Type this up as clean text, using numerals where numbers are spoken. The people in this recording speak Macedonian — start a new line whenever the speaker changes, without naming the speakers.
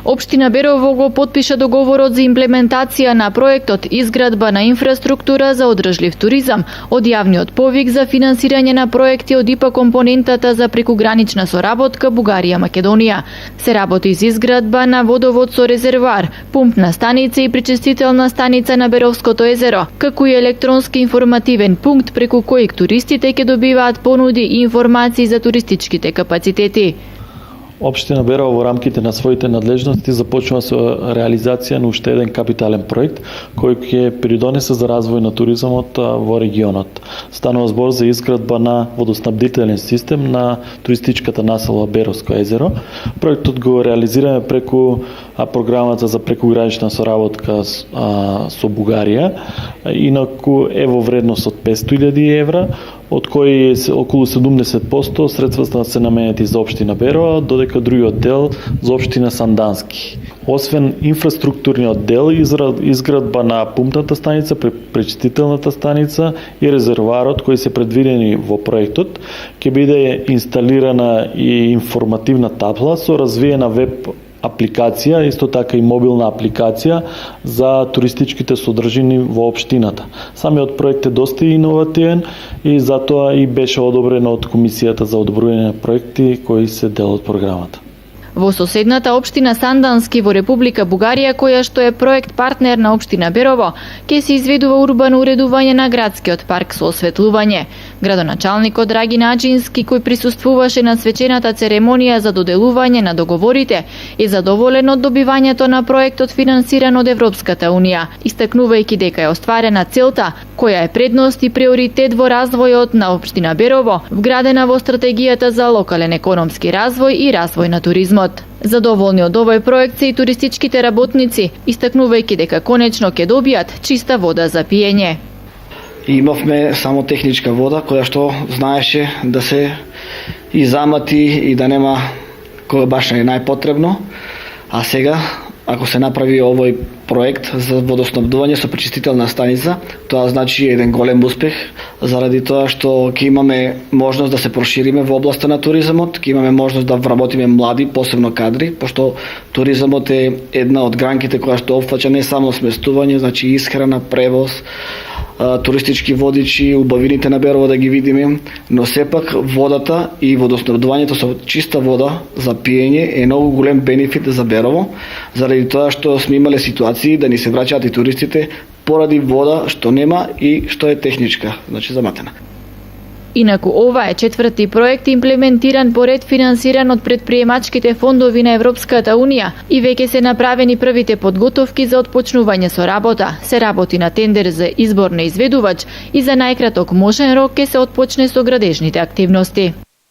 Општина Берово го потпиша договорот за имплементација на проектот изградба на инфраструктура за одржлив туризам од јавниот повик за финансирање на проекти од ИПА компонентата за прекугранична соработка Бугарија-Македонија. Се работи за изградба на водовод со резервоар, пумпна станица и причистителна станица на Беровското езеро, како и електронски информативен пункт преку кој туристите ќе добиваат понуди и информации за туристичките капацитети.
Општина Берово во рамките на своите надлежности започнува со реализација на уште еден капитален проект кој ќе придонесе за развој на туризмот во регионот. Станува збор за изградба на водоснабдителен систем на туристичката населба Беровско езеро. Проектот го реализираме преку програмата за прекугранична соработка со Бугарија, инаку е во вредност од 500.000 евра, од кои околу 70% средствата се наменети за општина Берово, додека другиот дел за општина Сандански. Освен инфраструктурниот дел, изградба на пумпната станица, пречистителната станица и резервоарот кои се предвидени во проектот, ќе биде инсталирана и информативна табла со развиена веб апликација, исто така и мобилна апликација за туристичките содржини во општината. Самиот проект е доста иновативен и затоа и беше одобрен од Комисијата за одобрување на проекти кои се дел од програмата.
Во соседната општина Сандански во Република Бугарија, која што е проект партнер на општина Берово, ќе се изведува урбано уредување на градскиот парк со осветлување. Градоначалникот Драги Наџински, кој присуствуваше на свечената церемонија за доделување на договорите, е задоволен од добивањето на проектот финансиран од Европската Унија, истакнувајќи дека е остварена целта, која е предност и приоритет во развојот на општина Берово, вградена во стратегијата за локален економски развој и развој на туризмот. Задоволни од овој проект се и туристичките работници, истакнувајќи дека конечно ќе добијат чиста вода за пиење.
Имавме само техничка вода, која што знаеше да се изамати и да нема која баш е најпотребно, а сега ако се направи овој проект за водоснабдување со пречистителна станица, тоа значи еден голем успех, заради тоа што ќе имаме можност да се прошириме во областа на туризмот, ќе имаме можност да вработиме млади, посебно кадри, пошто туризмот е една од гранките која што опфаќа не само сместување, значи исхрана, превоз, туристички водичи, убавините на Берово да ги видиме, но сепак водата и водоснабдувањето со чиста вода за пиење е многу голем бенефит за Берово, заради тоа што сме имале ситуации да ни се враќаат и туристите поради вода што нема и што е техничка, значи заматена.
Инаку ова е четврти проект имплементиран поред финансиран од предприемачките фондови на Европската Унија и веќе се направени првите подготовки за отпочнување со работа. Се работи на тендер за избор на изведувач и за најкраток можен рок ќе се отпочне со градежните активности.